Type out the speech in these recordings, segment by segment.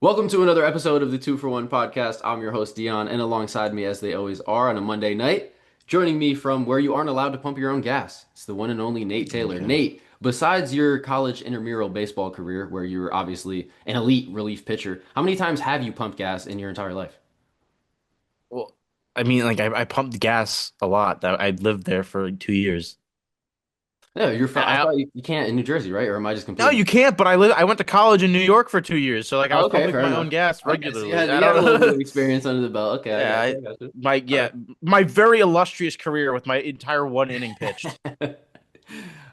Welcome to another episode of the Two for One podcast. I'm your host, Dion, and alongside me, as they always are on a Monday night, joining me from where you aren't allowed to pump your own gas, it's the one and only Nate Taylor. Okay. Nate, besides your college intramural baseball career, where you were obviously an elite relief pitcher, how many times have you pumped gas in your entire life? Well, I mean, like I pumped gas a lot. That I lived there for like 2 years. Yeah, you're from, I I, thought you can't in New Jersey, right? Or am I just no, completely? you can't. But I went to college in New York for 2 years, so like I Oh, was okay, pumping fair my enough. own gas Okay, so you regularly. had I you had a little bit don't. of experience under the belt. Okay, I Yeah, got I, you. I got you. my All yeah, my very illustrious career with my entire one inning pitched. right.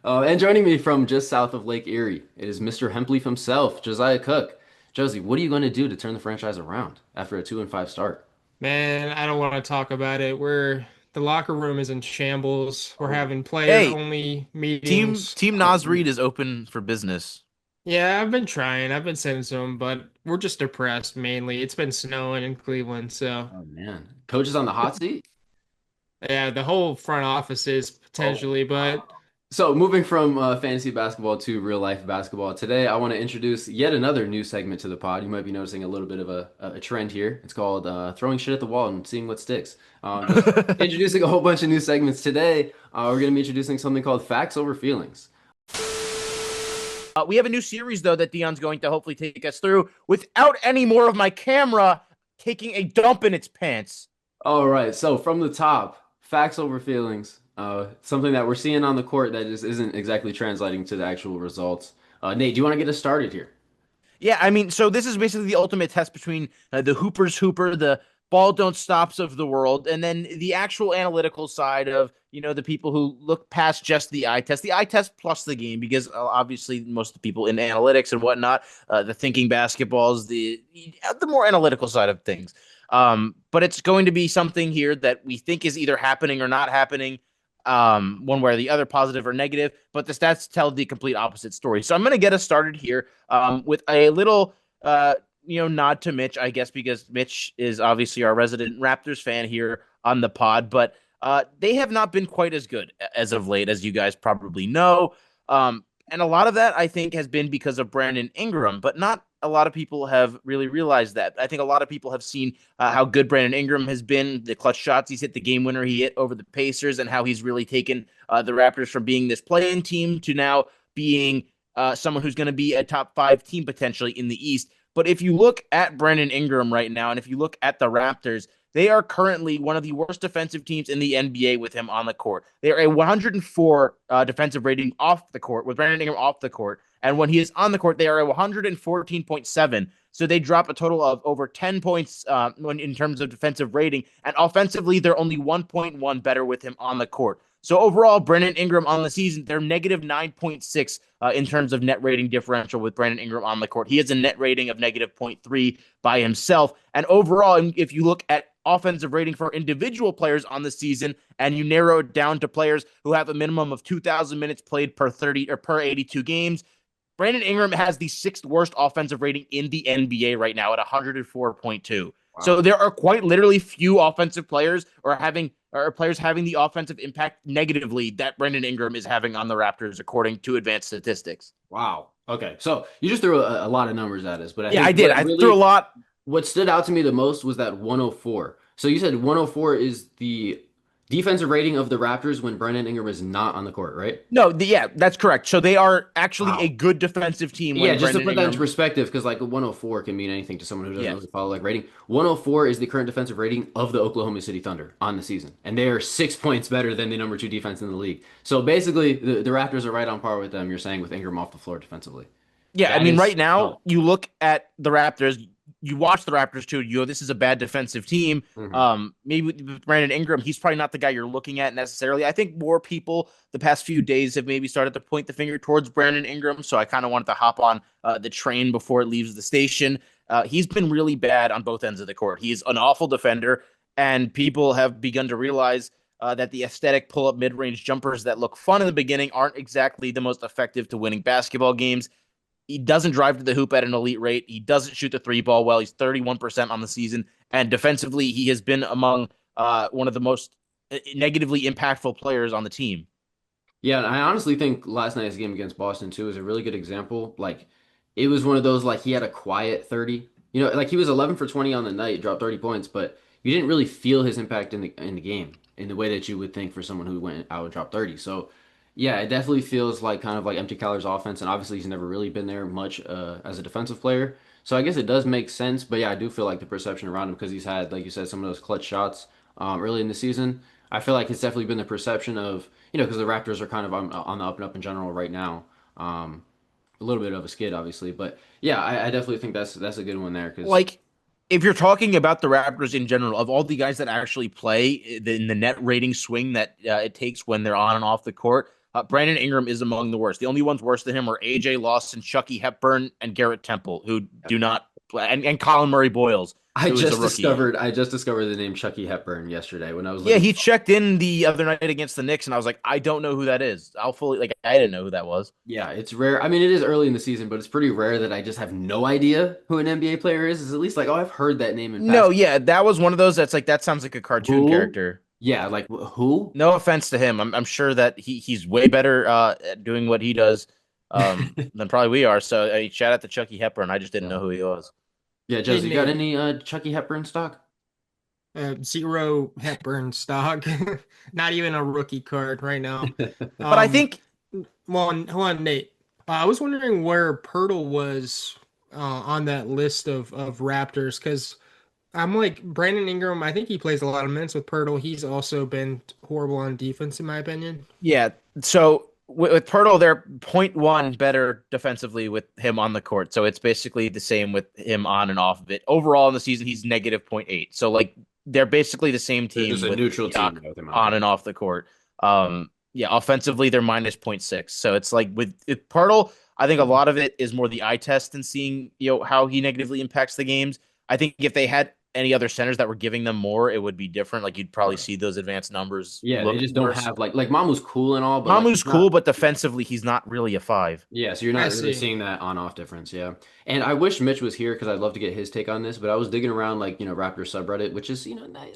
And joining me from just south of Lake Erie, it is Mr. Hempleaf himself, Josiah Cook. Josie, what are you going to do to turn the franchise around after a 2-5 start? Man, I don't want to talk about it. The locker room is in shambles. We're Oh, having player Hey, only team meetings. Team oh Nas man. Reed is open for business. Yeah, I've been trying. I've been sending some, but we're just depressed mainly. It's been snowing in Cleveland, so Oh man. Coach is on the hot seat? yeah, the whole front office is Oh, potentially, but wow. So, moving from fantasy basketball to real life basketball, today I want to introduce yet another new segment to the pod. You might be noticing a little bit of a trend here. It's called throwing shit at the wall and seeing what sticks. Just introducing a whole bunch of new segments today. We're going to be introducing something called Facts Over Feelings. We have a new series though that Dion's going to hopefully take us through without any more of my camera taking a dump in its pants. All right, so from the top, facts over feelings. Something that we're seeing on the court that just isn't exactly translating to the actual results. Nate, do you want to get us started here? Yeah, I mean, so this is basically the ultimate test between the Hooper's Hooper, the ball don't stops of the world, and then the actual analytical side of the people who look past just the eye test plus the game, because obviously most of the people in analytics and whatnot, the thinking basketballs, the more analytical side of things. But it's going to be something here that we think is either happening or not happening, one way or the other, positive or negative, but the stats tell the complete opposite story. So I'm going to get us started here with a little, nod to Mitch, I guess, because Mitch is obviously our resident Raptors fan here on the pod, but they have not been quite as good as of late, as you guys probably know. And a lot of that, I think, has been because of Brandon Ingram, but not a lot of people have really realized that. I think a lot of people have seen how good Brandon Ingram has been, the clutch shots he's hit, the game winner he hit over the Pacers, and how he's really taken the Raptors from being this play-in team to now being someone who's going to be a top five team potentially in the East. But if you look at Brandon Ingram right now, and if you look at the Raptors, they are currently one of the worst defensive teams in the NBA with him on the court. They are a 104 defensive rating off the court with Brandon Ingram off the court. And when he is on the court, they are a 114.7. So they drop a total of over 10 points in terms of defensive rating. And offensively, they're only 1.1 better with him on the court. So overall, Brandon Ingram on the season, they're negative 9.6 in terms of net rating differential with Brandon Ingram on the court. He has a net rating of negative zero point 0.3 by himself. And overall, if you look at offensive rating for individual players on the season and you narrow it down to players who have a minimum of 2,000 minutes played per 30 or per 82 games, Brandon Ingram has the sixth worst offensive rating in the NBA right now at 104.2. So Wow. there are quite literally few offensive players or players having the offensive impact negatively that Brandon Ingram is having on the Raptors, according to advanced statistics. Wow. Okay. So you just threw a lot of numbers at us, but I Yeah, think I did. I threw a lot. what stood out to me the most was that 104. So you said 104 is the defensive rating of the Raptors when Brandon Ingram is not on the court, right? No, yeah, that's correct. So they are actually a Wow. good defensive team Yeah, when just to Brandon put that into Ingram. perspective, because like a 104 can mean anything to someone who doesn't really Yes. follow like rating. 104 is the current defensive rating of the Oklahoma City Thunder on the season, and they are 6 points better than the number two defense in the league. So basically, the Raptors are right on par with them. You're saying with Ingram off the floor defensively. Yeah, I That mean, is right now tough. you look at the Raptors, you watch the Raptors too. This is a bad defensive team. Hmm. Maybe with Brandon Ingram, he's probably not the guy you're looking at necessarily. I think more people the past few days have maybe started to point the finger towards Brandon Ingram. So I kind of wanted to hop on the train before it leaves the station. He's been really bad on both ends of the court. He's an awful defender, and people have begun to realize that the aesthetic pull up mid range jumpers that look fun in the beginning aren't exactly the most effective to winning basketball games. He doesn't drive to the hoop at an elite rate. He doesn't shoot the three ball well. He's 31% on the season. And defensively, he has been among one of the most negatively impactful players on the team. Yeah, and I honestly think last night's game against Boston too is a really good example. Like, it was one of those like he had a quiet 30. like he was 11 for 20 on the night, dropped 30 points, but you didn't really feel his impact in the game in the way that you would think for someone who went out and dropped 30. So, yeah, it definitely feels like kind of like empty calories offense, and obviously he's never really been there much as a defensive player. So I guess it does make sense, but yeah, I do feel like the perception around him because he's had, like you said, some of those clutch shots early in the season. I feel like it's definitely been the perception of, because the Raptors are kind of on the up and up in general right now. A little bit of a skid, obviously, but yeah, I definitely think that's a good one there because Like, if you're talking about the Raptors in general, of all the guys that actually play in the net rating swing that it takes when they're on and off the court, Brandon Ingram is among the worst. The only ones worse than him are AJ Lawson, Chucky Hepburn, and Garrett Temple, who do not play, and Colin Murray Boyles, who is a rookie. I just discovered the name Chucky Hepburn yesterday when I was Yeah, looking. he checked in the other night against the Knicks, and I was like, I don't know who that is. I'll fully like, I didn't know who that was. Yeah, it's rare. I mean, it is early in the season, but it's pretty rare that I just have no idea who an NBA player is. It's at least like, oh, I've heard that name in No, past. yeah, that was one of those that's like that sounds like a cartoon Who? character. Yeah, like who? No offense to him. I'm sure that he's way better at doing what he does than probably we are. So shout out to Chucky Hepburn. I just didn't Yeah, know who he was. yeah, Hey, Josie, you got Nate, any Chucky Hepburn stock? zero Hepburn stock. Not even a rookie card right now. But I Um, think well, hold on, Nate. I was wondering where Pirtle was on that list of Raptors because I'm like Brandon Ingram. I think he plays a lot of minutes with Pirtle. He's also been horrible on defense, in my opinion. yeah. So with Pirtle, they're point 0.1 better defensively with him on the court. So it's basically the same with him on and off of it. Overall in the season, he's negative point 0.8. So like they're basically the same They're just team a with neutral team Yak with him out on there. and off the court. Yeah, offensively they're minus point 0.6. So it's like with Pirtle, I think a lot of it is more the eye test and seeing how he negatively impacts the games. I think if they had any other centers that were giving them more, it would be different. Like you'd probably Right. see those advanced numbers Yeah, they look just don't worse. have like Mamu's cool and all, but like Mamu's he's not. cool, but defensively, he's not really a five. Yeah, so you're I not really see. seeing that on-off difference, yeah. And I wish Mitch was here because I'd love to get his take on this, but I was digging around like, Raptor subreddit, which is,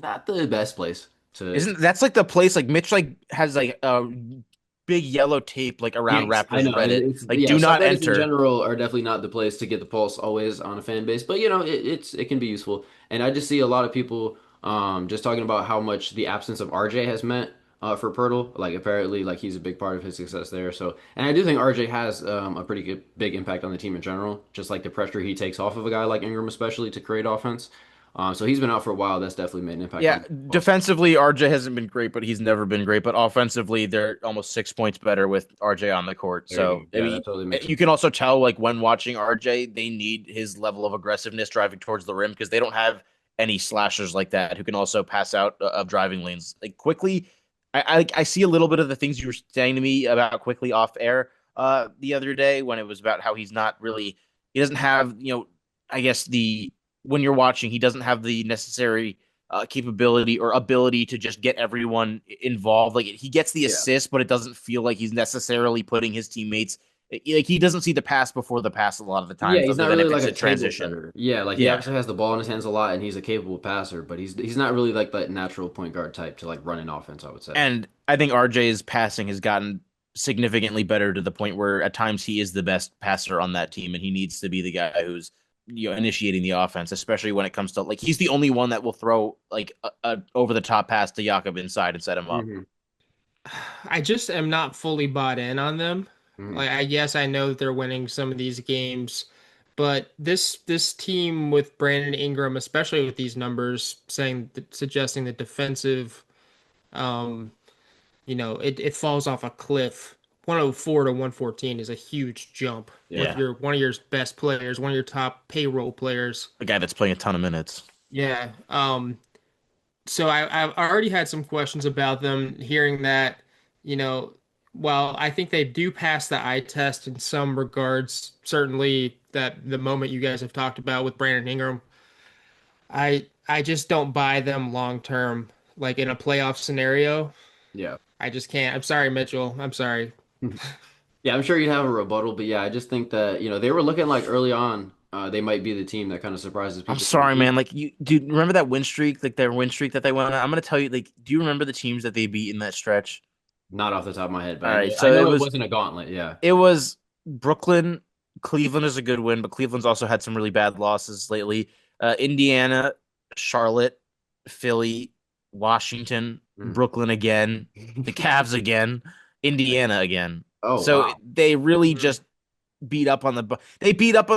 not the best place to. Isn't that's like the place like Mitch like has like a big yellow tape like around Yes, I Raptors know. Reddit. Like Yeah, do not subreddits in enter. general are definitely not the place to get the pulse always on a fan base, but it can be useful. And I just see a lot of people just talking about how much the absence of RJ has meant for Pirtle. Like apparently like he's a big part of his success there. So, and I do think RJ has a pretty good big impact on the team in general, just like the pressure he takes off of a guy like Ingram especially to create offense. So he's been out for a while. That's definitely made an impact Yeah, on. defensively RJ hasn't been great, but he's never been great. But offensively, they're almost 6 points better with RJ on the court. There you So go. I Yeah, mean, that totally makes you sense. can also tell like when watching RJ, they need his level of aggressiveness driving towards the rim because they don't have any slashers like that who can also pass out of driving lanes like quickly. I see a little bit of the things you were saying to me about quickly off air the other day when it was about how he's not really he doesn't have I guess the when you're watching he doesn't have the necessary capability or ability to just get everyone involved. Like he gets the Yeah. assist, but it doesn't feel like he's necessarily putting his teammates like he doesn't see the pass before the pass a lot of the Yeah, times, he's other not than really if like it's a a table transition. setter. Yeah, like he Yeah, actually has the ball in his hands a lot, and he's a capable passer. But he's not really like that natural point guard type to like run an offense, I would say. and I think RJ's passing has gotten significantly better to the point where at times he is the best passer on that team, and he needs to be the guy who's initiating the offense, especially when it comes to like he's the only one that will throw like a over the top pass to Jakob inside and set him up. Hmm. I just am not fully bought in on them. Hmm. Like I guess I know that they're winning some of these games, but this team with Brandon Ingram, especially with these numbers suggesting the defensive um it falls off a cliff. 104 to 114 is a huge jump with Yeah, your one of your best players, one of your top payroll players. a guy that's playing a ton of minutes. Yeah. So I've already had some questions about them. Hearing that, you know, while I think they do pass the eye test in some regards, certainly that the moment you guys have talked about with Brandon Ingram, I just don't buy them long term. Like in a playoff scenario, Yeah. I just can't. I'm sorry, Mitchell. I'm sorry. Yeah, I'm sure you'd have a rebuttal, but yeah, I just think that, they were looking like early on, they might be the team that kind of surprises I'm people. sorry, man. Like you, dude, remember that win streak? Like their win streak that they went on. I'm gonna tell you. Like, do you remember the teams that they beat in that stretch? Not off the top of my head, but All I know right, I so know it wasn't a gauntlet. Yeah. it was Brooklyn, Cleveland is a good win, but Cleveland's also had some really bad losses lately. Indiana, Charlotte, Philly, Washington, Mm. Brooklyn again, the Cavs again, Indiana again. Oh So wow. they really Mhm. just they beat up on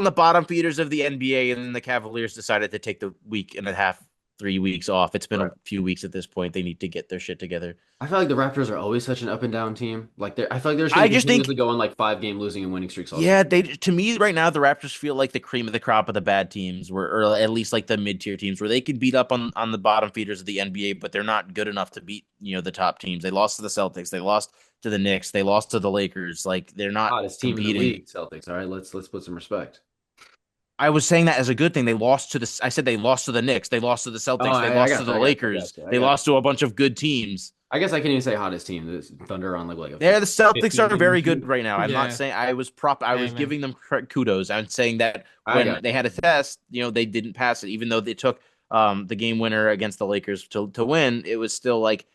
the bottom feeders of the NBA, and then the Cavaliers decided to take the week and a half, 3 weeks off. It's been a Right. few weeks at this point. They need to get their shit together. I feel like the Raptors are always such an up and down team. Like I feel like they're just going I to just think continuously go on like 5 game losing and winning streaks all Yeah, season. they to me right now the Raptors feel like the cream of the crop of the bad teams, where or at least like the mid tier teams, where they can beat up on the bottom feeders of the NBA, but they're not good enough to beat the top teams. They lost to the Celtics, they lost to the Knicks, they lost to the Lakers. Like they're not Hottest team in the competing. league, Celtics. All right, let's put some respect. I was saying that as a good thing. I said they lost to the Knicks, they lost to the Oh, Celtics, they I lost to got you. the I got you. I Lakers, got you. I they got lost to a bunch of good teams. I guess I can't even say hottest team. This Thunder on like a Yeah, the Celtics 15 are game very good streak. right now. I'm not Yeah. saying I Hey, was man. giving them kudos. I'm saying that I when got they you. had a test, they didn't pass it, even though they took the game winner against the Lakers to win. It was still like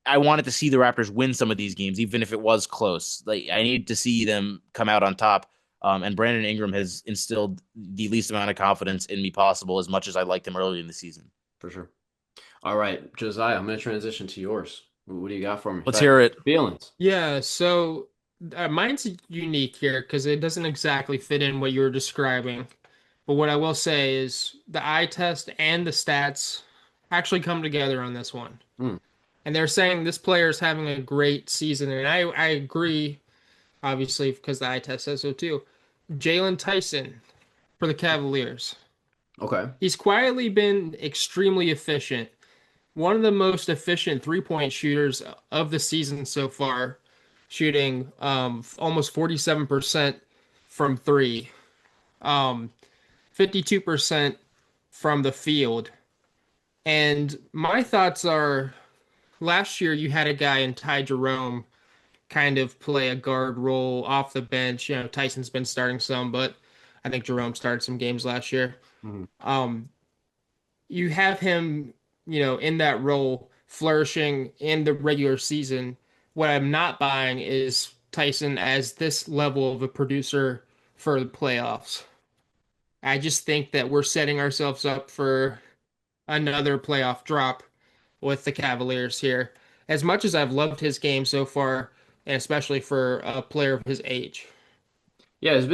I wanted to see the Raptors win some of these games, even if it was close. Like I need to see them come out on top. And Brandon Ingram has instilled the least amount of confidence in me possible, as much as I liked him early in the season. For sure. All right, Josiah, I'm going to transition to yours. What do you got for me? Let's hear it. Feelings. Yeah, so mine's unique here because it doesn't exactly fit in what you were describing. But what I will say is the eye test and the stats actually come together on this one. Hmm. And they're saying this player is having a great season. And I agree, obviously, because the eye test says so too. Jalen Tyson for the Cavaliers. Okay. He's quietly been extremely efficient. One of the most efficient three-point shooters of the season so far, shooting almost 47% from three, 52% from the field. And my thoughts are last year you had a guy in Ty Jerome kind of play a guard role off the bench. Tyson's been starting some, but I think Jerome started some games last year. Mhm. Um, you have him, in that role flourishing in the regular season. What I'm not buying is Tyson as this level of a producer for the playoffs. I just think that we're setting ourselves up for another playoff drop with the Cavaliers here. As much as I've loved his game so far, and especially for a player of his age. Yeah, it's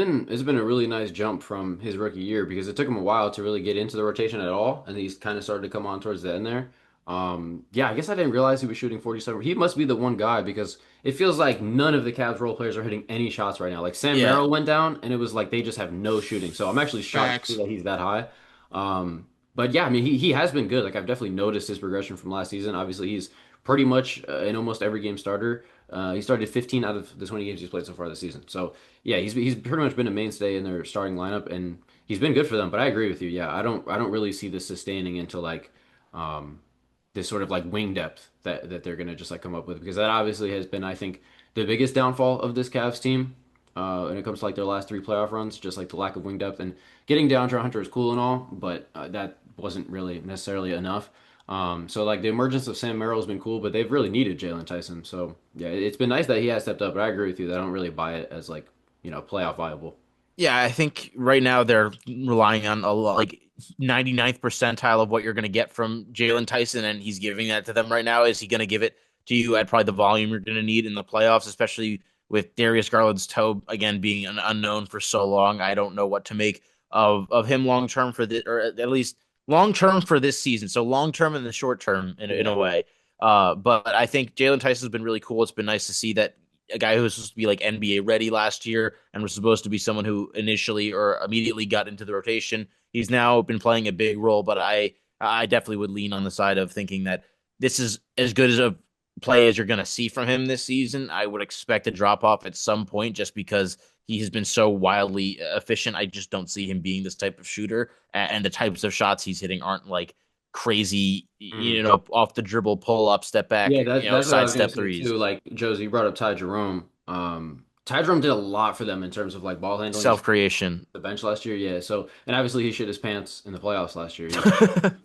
been a really nice jump from his rookie year because it took him a while to really get into the rotation at all, and he's kind of started to come on towards the end there. Yeah, I guess I didn't realize he was shooting 47. He must be the one guy because it feels like none of the Cavs role players are hitting any shots right now. Like Sam Yeah, Merrill went down, and it was like they just have no shooting. So I'm actually shocked to see Facts. that he's that high. Um, but yeah, I mean he has been good. Like I've definitely noticed his progression from last season. Obviously, he's pretty much in almost every game starter. He started 15 out of the 20 games he's played so far this season. So yeah, he's pretty much been a mainstay in their starting lineup, and he's been good for them. But I agree with you. Yeah, I don't really see this sustaining into like um, this sort of like wing depth that they're gonna just like come up with because that obviously has been I think the biggest downfall of this Cavs team when it comes to like their last 3 playoff runs, just like the lack of wing depth and getting DeAndre Hunter is cool and all, but that wasn't really necessarily enough. So like the emergence of Sam Merrill has been cool, but they've really needed Jalen Tyson. So yeah, it's been nice that he has stepped up, but I agree with you that I don't really buy it as like playoff viable. yeah. I think right now they're relying on a lot, like 99th percentile of what you're going to get from Jalen Tyson, and he's giving that to them right now. Is he going to give it to you at probably the volume you're going to need in the playoffs, especially with Darius Garland's toe again being an unknown for so long? I don't know what to make of him long term for this, or at least long term for this season. So long term and the short term in a Yeah. way. But I think Jalen Tyson's been really cool. It's been nice to see that a guy who was supposed to be like NBA ready last year and was supposed to be someone who initially or immediately got into the rotation. He's now been playing a big role, but I definitely would lean on the side of thinking that this is as good as a play as you're going to see from him this season. I would expect a drop off at some point just because he has been so wildly efficient. I just don't see him being this type of shooter, and the types of shots he's hitting aren't like crazy, Mhm. off the dribble, pull up, step back, Yeah, that's what I was gonna sidestep say threes. too. Like Josie, you brought up Ty Jerome. Ty Jerome did a lot for them in terms of like ball handling, Self creation. the bench last year. Yeah. So, and obviously he shit his pants in the playoffs last year.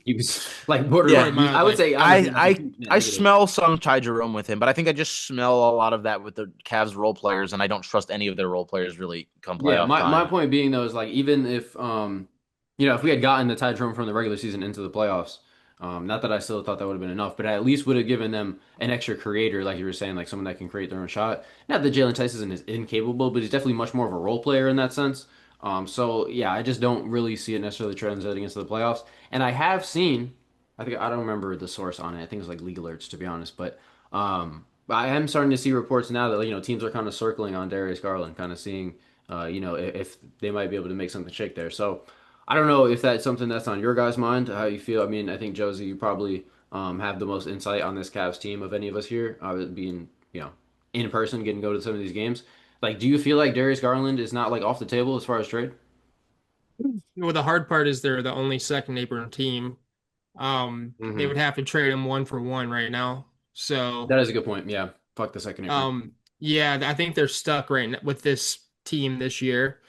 He was like To put Yeah, it borderline. I would mildly. say I honestly, he was a I huge net I negative. smell some Ty Jerome with him, but I think I just smell a lot of that with the Cavs role players, and I don't trust any of their role players really come Yeah, playoff my time. point being though is like even if if we had gotten the Ty Jerome from the regular season into the playoffs, not that I still thought that would have been enough, but at least would have given them an extra creator, like you were saying, like someone that can create their own shot. Not that Jalen Tyson is incapable, but he's definitely much more of a role player in that sense. So yeah, I just don't really see it necessarily translating into the playoffs. And I have seen, I think I don't remember the source on it. I think it was like League Alerts to be honest, but I am starting to see reports now that teams are kind of circling on Darius Garland, kind of seeing if they might be able to make something shake there. So I don't know if that's something that's on your guys' mind, how you feel. I mean, I think Josie, you probably have the most insight on this Cavs team of any of us here, being in person, getting to go to some of these games. Like, do you feel like Darius Garland is not like off the table as far as trade? Well, the hard part is they're the only second neighboring team. They Hmm. would have to trade him 1-for-1 right now. So, That is a good point. Yeah, fuck the second apron. yeah, I think they're stuck right now with this team this year.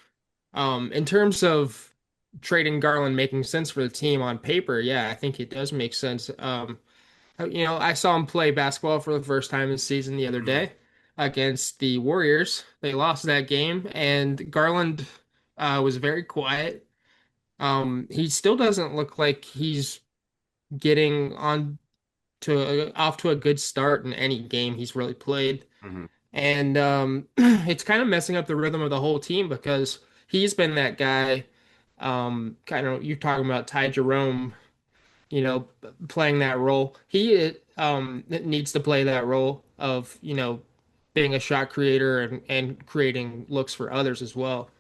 In terms of trading Garland making sense for the team on paper, yeah, I think it does make sense. I saw him play basketball for the first time this season the other Hmm. day against the Warriors. They lost that game, and Garland was very quiet. He still doesn't look like he's getting on to off to a good start in any game he's really played. Hmm. And it's kind of messing up the rhythm of the whole team because he's been that guy. Kind of, you're talking about Ty Jerome, playing that role. He needs to play that role of, being a shot creator and creating looks for others as well.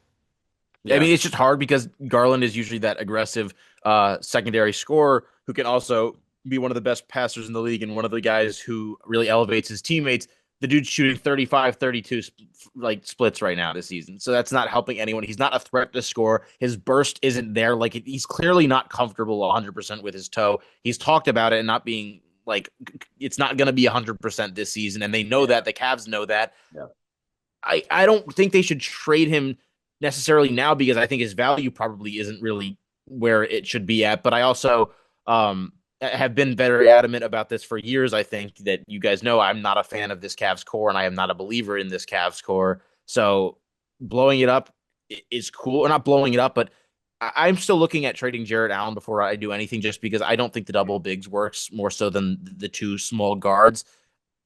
I Yeah. mean, it's just hard because Garland is usually that aggressive secondary scorer who can also be one of the best passers in the league and one of the guys who really elevates his teammates. The dude's shooting 35, 32 like splits right now this season. So that's not helping anyone. He's not a threat to score. His burst isn't there. Like he's clearly not comfortable 100% with his toe. He's talked about it and not being like it's not going to be 100% this season and they know Yeah. that. The Cavs know that. Yeah. I don't think they should trade him necessarily now because I think his value probably isn't really where it should be at. But I also have been very adamant about this for years. I think that you guys know I'm not a fan of this Cavs core and I am not a believer in this Cavs core. So blowing it up is cool. Or not blowing it up, but I'm still looking at trading Jarrett Allen before I do anything just because I don't think the double bigs works more so than the two small guards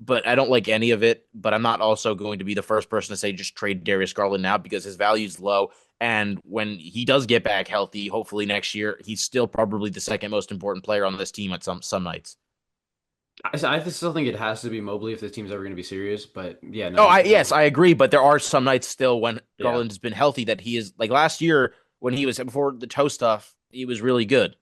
but I don't like any of it. But I'm not also going to be the first person to say just trade Darius Garland now because his value is low. And when he does get back healthy, hopefully next year, he's still probably the second most important player on this team at some nights. I still think it has to be Mobley if this team's ever going to be serious. But yeah, no, Oh, he's I yes, I agree. But there are some nights still when yeah. Garland has been healthy that he is like last year when he was before the toe stuff, he was really good.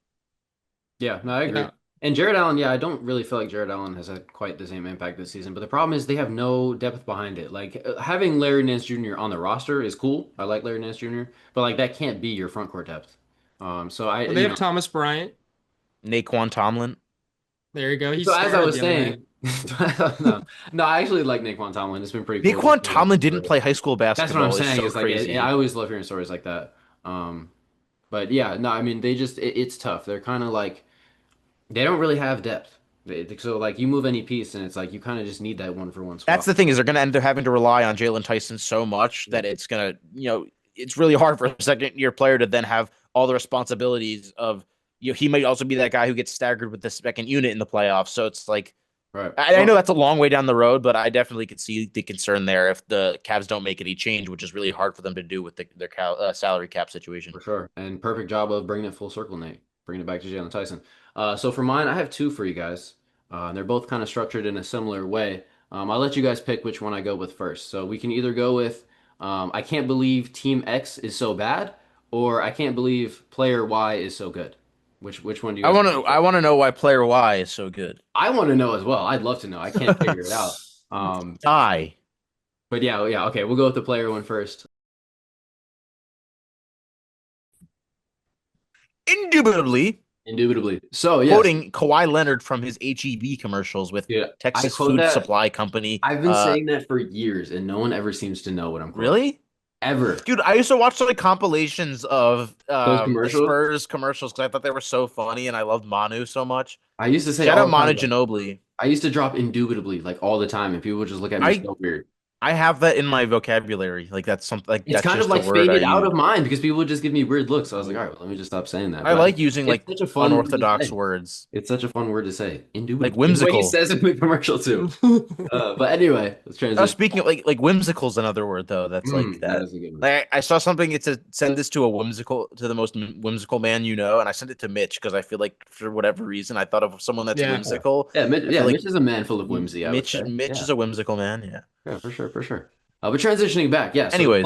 Yeah, no, I agree. Yeah. And Jared Allen, yeah, I don't really feel like Jared Allen has had quite the same impact this season. But the problem is they have no depth behind it. Like having Larry Nance Jr. on the roster is cool. I like Larry Nance Jr., but like that can't be your front court depth. So I, Well, they have Thomas Bryant. Naquan Tomlin. There you go. He so as I started was the other night. saying, no, no, I actually like Naquan Tomlin. It's been pretty cool just Naquan to watch Tomlin him didn't play. play high school That's what I'm basketball. Is saying. so Is like I crazy. always love hearing stories like that. But yeah, no, I mean they just it's tough. They're kind of like they don't really have depth. So like you move any piece and it's like you kind of just need that one for one That's swap. the thing is they're going to end up having to rely on Jalen Tyson so much Yeah. that it's going to, it's really hard for a second year player to then have all the responsibilities of, he might also be that guy who gets staggered with the second unit in the playoffs. So it's like, Right. I know Well, that's a long way down the road, but I definitely could see the concern there if the Cavs don't make any change, which is really hard for them to do with their salary cap situation. for sure. And perfect job of bringing it full circle, Nate. Bringing it back to Jalen Tyson. So for mine, I have two for you guys. And they're both kind of structured in a similar way. I'll let you guys pick which one I go with first. So we can either go with I can't believe Team X is so bad, or I can't believe player Y is so good. Which one do you guys want to I pick? want to know why player Y is so good. I want to know as well. I'd love to know. I can't figure it out. Um, Die. but yeah, yeah, okay, we'll go with the player one first. Indubitably. Indubitably. So yes, Quoting Kawhi Leonard from his HEB commercials with dude, I Texas quote Food that. Supply Company. I've been saying that for years, and no one ever seems to know what I'm quoting. Really? Ever. Dude, I used to watch like compilations of Those the commercials, Spurs commercials because I thought they were so funny and I loved Manu so much. I used to say Shout all out the time, Manu like, Ginobili. I used to drop indubitably, like all the time, and people would just look at me I so weird. I have that in my vocabulary. Like that's something like It's that's kind of just a like word I faded out use. of mine because people would just give me weird looks. So I was like, all right, well, let me just stop saying that. I But like using it's like such a fun word to unorthodox say. words. It's such a fun word to say. Like Indubitably. The way he whimsical. says it in the commercial too. But anyway, let's transition. Speaking of like whimsical is another word though. That's like That that. is a good one. Like I saw something. It said send this to a whimsical to the most whimsical man you know, and I sent it to Mitch because I feel like for whatever reason I thought of someone that's Yeah. Yeah, whimsical. I Yeah, feel like Mitch is a man full of whimsy, I would say. Mitch Yeah. is a whimsical man. Yeah. Yeah, for sure, for sure. But transitioning back, yeah. So Anyways,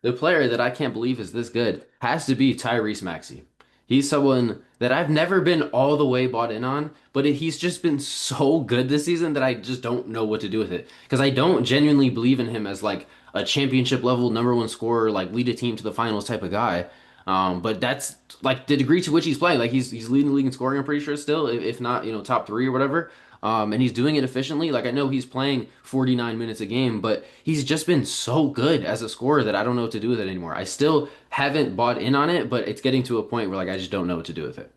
the player that I can't believe is this good has to be Tyrese Maxey. He's someone that I've never been all the way bought in on, but he's just been so good this season that I just don't know what to do with it. Because I don't genuinely believe in him as like a championship level #1 scorer, like lead a team to the finals type of guy. But that's like the degree to which he's playing. Like he's leading the league in scoring, I'm pretty sure still, if not, top three or whatever. And he's doing it efficiently. Like I know he's playing 49 minutes a game, but he's just been so good as a scorer that I don't know what to do with it anymore. I still haven't bought in on it, but it's getting to a point where like I just don't know what to do with it.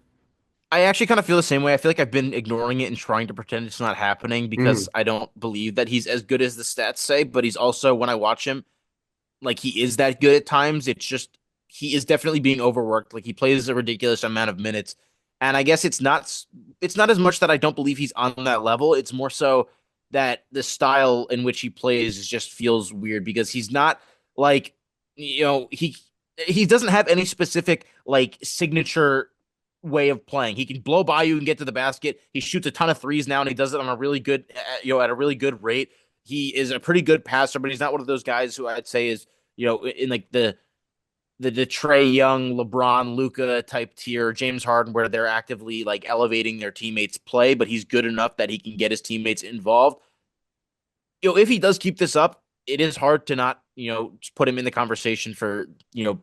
I actually kind of feel the same way. I feel like I've been ignoring it and trying to pretend it's not happening because Mm. I don't believe that he's as good as the stats say. But he's also when I watch him, like he is that good at times. It's just he is definitely being overworked. Like he plays a ridiculous amount of minutes, and I guess it's not as much that I don't believe he's on that level. It's more so that the style in which he plays just feels weird because he's not like he doesn't have any specific like signature way of playing. He can blow by you and get to the basket. He shoots a ton of threes now, and he does it on a really good at a really good rate. He is a pretty good passer, but he's not one of those guys who I'd say is in like the Trey Young, LeBron, Luca type tier, James Harden, where they're actively like elevating their teammates' play, but he's good enough that he can get his teammates involved. If he does keep this up, it is hard to not put him in the conversation for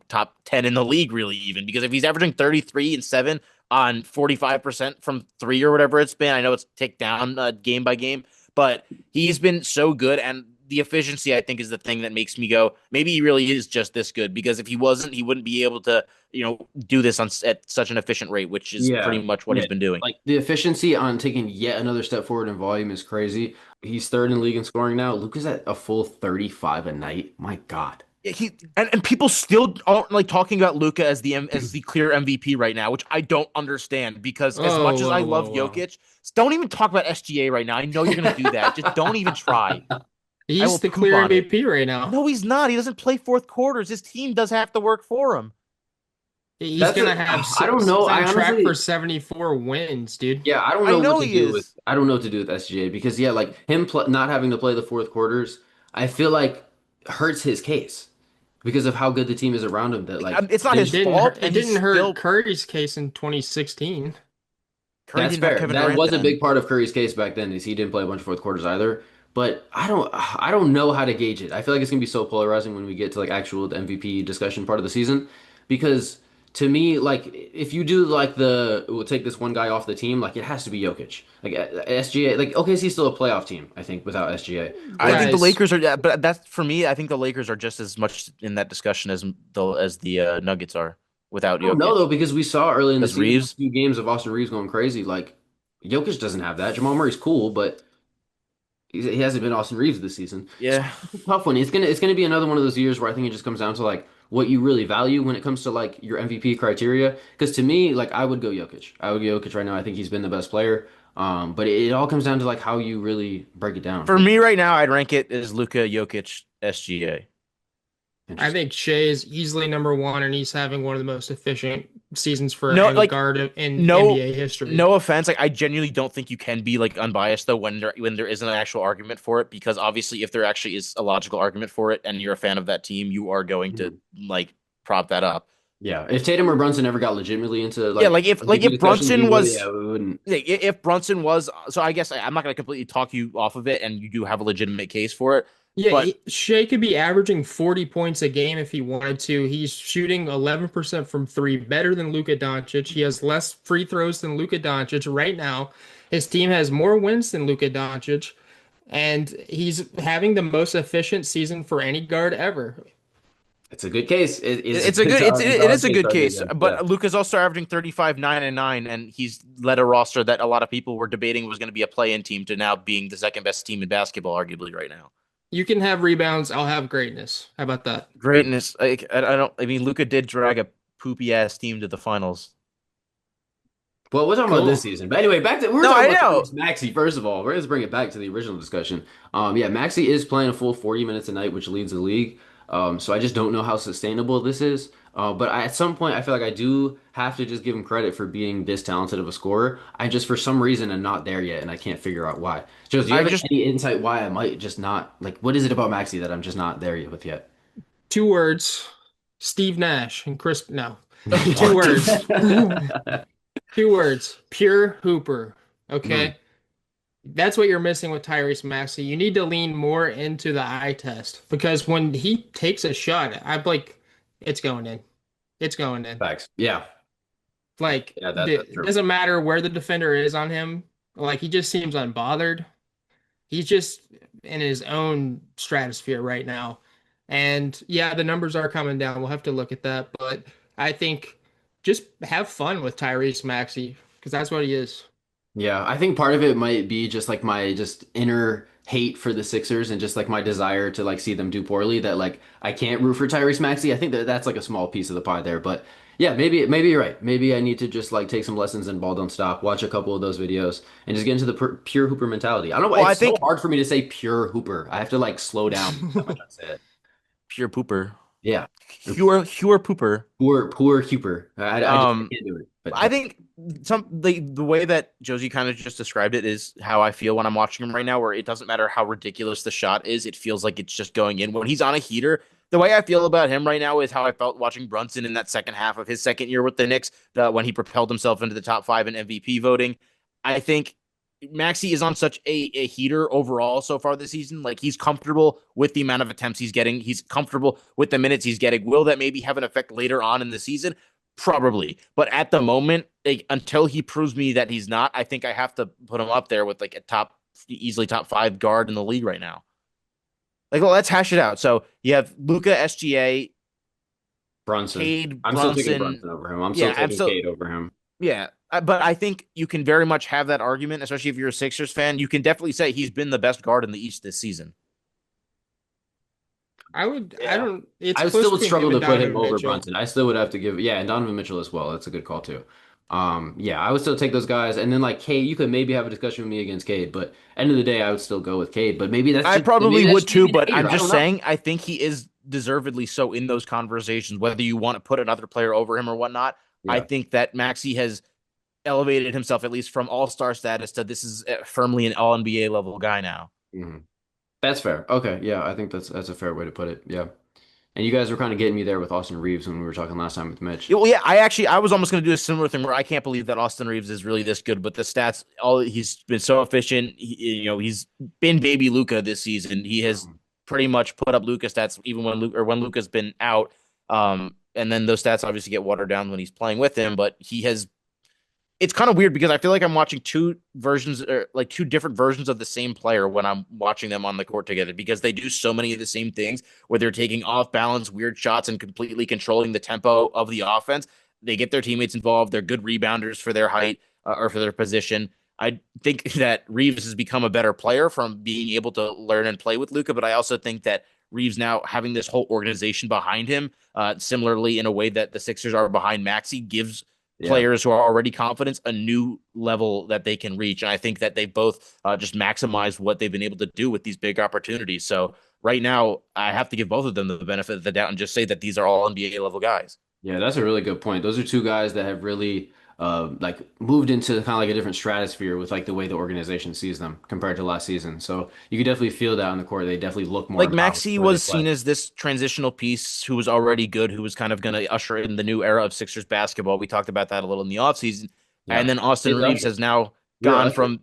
top 10 in the league, really, even because if he's averaging 33 and 7 on 45% from three or whatever it's been, I know it's ticked down game by game, but he's been so good. And the efficiency, I think, is the thing that makes me go, maybe he really is just this good, because if he wasn't, he wouldn't be able to do this at such an efficient rate, which is Yeah. pretty much what Yeah. he's been doing. Like the efficiency on taking yet another step forward in volume is crazy. He's third in league in scoring now. Luka's at a full 35 a night. My God. And people still aren't like talking about Luca as the clear MVP right now, which I don't understand because as Oh, much as I whoa, love whoa, whoa. Jokic, don't even talk about SGA right now. I know you're gonna do that. Just don't even try. I He's will the poop clear on it. MVP right now. No, he's not. He doesn't play fourth quarters. His team does half the work for him. He's That's gonna a, have I don't know. he's I on track for honestly, 74 wins, dude. yeah, I don't I know what know to he do with, is. I don't know what to do with SGA because yeah, like him pl not having to play the fourth quarters, I feel like hurts his case because of how good the team is around him that like It's not It his didn't fault, hurt, it and he's didn't hurt still Curry's case in 2016. Curry that's didn't have fair. Kevin That Durant was a then. big part of Curry's case back then is he didn't play a bunch of fourth quarters either. But I don't know how to gauge it. I feel like it's gonna be so polarizing when we get to like actual MVP discussion part of the season because to me, like if you do like we'll take this one guy off the team, like it has to be Jokic. Like SGA, like OKC's still a playoff team, I think, without SGA. I But think the Guys, Lakers are, yeah, but that's for me. I think the Lakers are just as much in that discussion as the Nuggets are without I don't know though Jokic. because we saw early in the Because season a Reeves, few games of Austin Reeves going crazy. Like Jokic doesn't have that. Jamal Murray's cool, but he hasn't been Austin Reeves this season. So yeah, it's a tough one. It's gonna be another one of those years where I think it just comes down to like what you really value when it comes to like your MVP criteria. Because to me, like I would go Jokic. I would go Jokic right now. I think he's been the best player. But it all comes down to like how you really break it down. for me right now, I'd rank it as Luka Jokic SGA. I Interesting. think Shea is easily number one, and he's having one of the most efficient seasons for No, any like guard in no, NBA history. no offense. Like I genuinely don't think you can be like unbiased though when there isn't an actual argument for it, because obviously if there actually is a logical argument for it and you're a fan of that team, you are going to Mhm. like prop that up. Yeah. If Tatum or Brunson ever got legitimately into Yeah, like like if MVP discussions, we Brunson would. Yeah, was we wouldn't. if Brunson was, so I guess I'm not going to completely talk you off of it, and you do have a legitimate case for it. Yeah, But Shea could be averaging 40 points a game if he wanted to. He's shooting 11% from three, better than Luka Doncic. He has less free throws than Luka Doncic right now. His team has more wins than Luka Doncic, and he's having the most efficient season for any guard ever. It's a good case. It is a it's a good good it's a it hard is a case to good argue case. against. Yeah. But Luka's also averaging 35, 9, and 9, and he's led a roster that a lot of people were debating was going to be a play-in team to now being the second best team in basketball, arguably right now. You can have rebounds, I'll have greatness. How about that? Greatness. I don't. I mean, Luka did drag a poopy ass team to the finals. Well, we're talking about this Cool. season. But anyway, back to we're No, talking I about know. Tyrese Maxey. First of all, let's bring it back to the original discussion. Yeah, Maxey is playing a full 40 minutes a night, which leads the league. So I just don't know how sustainable this is. But at some point, I feel like I do have to just give him credit for being this talented of a scorer. I just, for some reason, am not there yet, and I can't figure out why. Joe, do you I have just any insight why I might just not like? What is it about Maxey that I'm just not there yet with yet? Two words. Steve Nash and Chris. No. Two what? words. Two words. Pure Hooper. Hmm. Okay. That's what you're missing with Tyrese Maxey. You need to lean more into the eye test because when he takes a shot, I'm like, it's going in. It's going in. Facts. Yeah. Like, Yeah, that's it true. doesn't matter where the defender is on him. Like, he just seems unbothered. He's just in his own stratosphere right now. And yeah, the numbers are coming down. We'll have to look at that. But I think just have fun with Tyrese Maxey because that's what he is. Yeah, I think part of it might be just like my just inner hate for the Sixers and just like my desire to like see them do poorly that like I can't root for Tyrese Maxey. I think that that's like a small piece of the pie there, but yeah, maybe you're right. Maybe I need to just like take some lessons in ball don't stop, watch a couple of those videos and just get into the pure hooper mentality. I don't know, Well, I it's so think hard for me to say pure hooper. I have to like slow down every time I try to say it. pure pooper, Yeah. pure pooper. Poor hooper. I Um, can't do it. But I think the way that Josie kind of just described it is how I feel when I'm watching him right now, where it doesn't matter how ridiculous the shot is, it feels like it's just going in. When he's on a heater, the way I feel about him right now is how I felt watching Brunson in that second half of his second year with the Knicks, when he propelled himself into the top five in MVP voting. I think Maxi is on such a heater overall so far this season. Like he's comfortable with the amount of attempts he's getting. He's comfortable with the minutes he's getting. Will that maybe have an effect later on in the season? Probably. But at the moment, like, until he proves me that he's not, I think I have to put him up there with like a easily top five guard in the league right now. Like, well, let's hash it out. So you have Luca, SGA, Brunson. Cade, I'm still taking Brunson. Brunson over him. I'm still Yeah, taking absolutely. Cade over him. Yeah. But I think you can very much have that argument, especially if you're a Sixers fan. You can definitely say he's been the best guard in the East this season. I Yeah. don't, it's I close still would between him struggle and to put him Donovan over Mitchell. Brunson. I still would have to give, yeah, and Donovan Mitchell as well. That's a good call too. Yeah, I would still take those guys, and then like Cade, you could maybe have a discussion with me against Cade, but end of the day, I would still go with Cade. But I probably maybe that's would just me too, being a but I'm hater. I just don't know. saying I think he is deservedly so in those conversations, whether you want to put another player over him or whatnot. I Yeah. think that Maxi has elevated himself at least from all-star status to this is firmly an all NBA level guy now. Mhm. That's fair. Okay, yeah, I think that's a fair way to put it. Yeah, and you guys were kind of getting me there with Austin Reeves when we were talking last time with Mitch. Yeah, well, yeah, I was almost going to do a similar thing where I can't believe that Austin Reeves is really this good, but the stats, all he's been so efficient. He's been baby Luca this season. He has Mhm. pretty much put up Luca stats even when Luca's been out. And then those stats obviously get watered down when he's playing with him, but he has it's kind of weird because I feel like I'm watching two versions or like two different versions of the same player when I'm watching them on the court together because they do so many of the same things where they're taking off balance, weird shots and completely controlling the tempo of the offense. They get their teammates involved. They're good rebounders for their height or for their position. I think that Reeves has become a better player from being able to learn and play with Luca, but I also think that Reeves now having this whole organization behind him, similarly in a way that the Sixers are behind Maxi, gives Yeah. players who are already confident a new level that they can reach. And I think that they both just maximized what they've been able to do with these big opportunities. So right now, I have to give both of them the benefit of the doubt and just say that these are all NBA level guys. Yeah, that's a really good point. Those are two guys that have really like moved into kind of like a different stratosphere with like the way the organization sees them compared to last season. So you could definitely feel that on the court. They definitely look more Like empowered Maxi where they was play. seen as this transitional piece who was already good, who was kind of going to usher in the new era of Sixers basketball. We talked about that a little in the offseason. Yeah. And then Austin It's Reeves Usher. has now You're gone Usher. from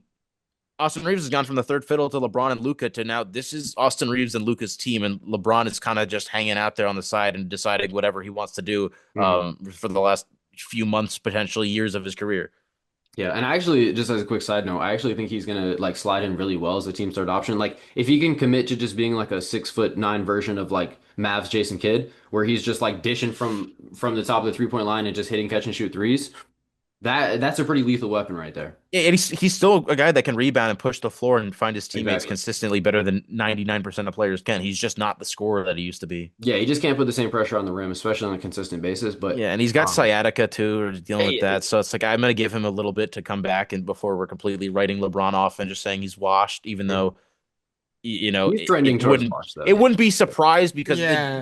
Austin Reeves has gone from the third fiddle to LeBron and Luca to now this is Austin Reeves and Luca's team, and LeBron is kind of just hanging out there on the side and deciding whatever he wants to do Mhm. for the last few months, potentially years of his career. Yeah, and actually, just as a quick side note, I actually think he's gonna like slide in really well as a team start option. Like, if he can commit to just being like a 6'9" version of like Mavs Jason Kidd, where he's just like dishing from the top of the 3-point line and just hitting catch and shoot threes, that's a pretty lethal weapon right there. Yeah, and he's still a guy that can rebound and push the floor and find his teammates Exactly. consistently better than 99% of players can. He's just not the scorer that he used to be. Yeah, he just can't put the same pressure on the rim, especially on a consistent basis. But Yeah, and he's got sciatica too, or dealing with hey, that. So it's like I'm gonna give him a little bit to come back and before we're completely writing LeBron off and just saying he's washed, even though he's trending towards March it though. wouldn't be surprised because Yeah,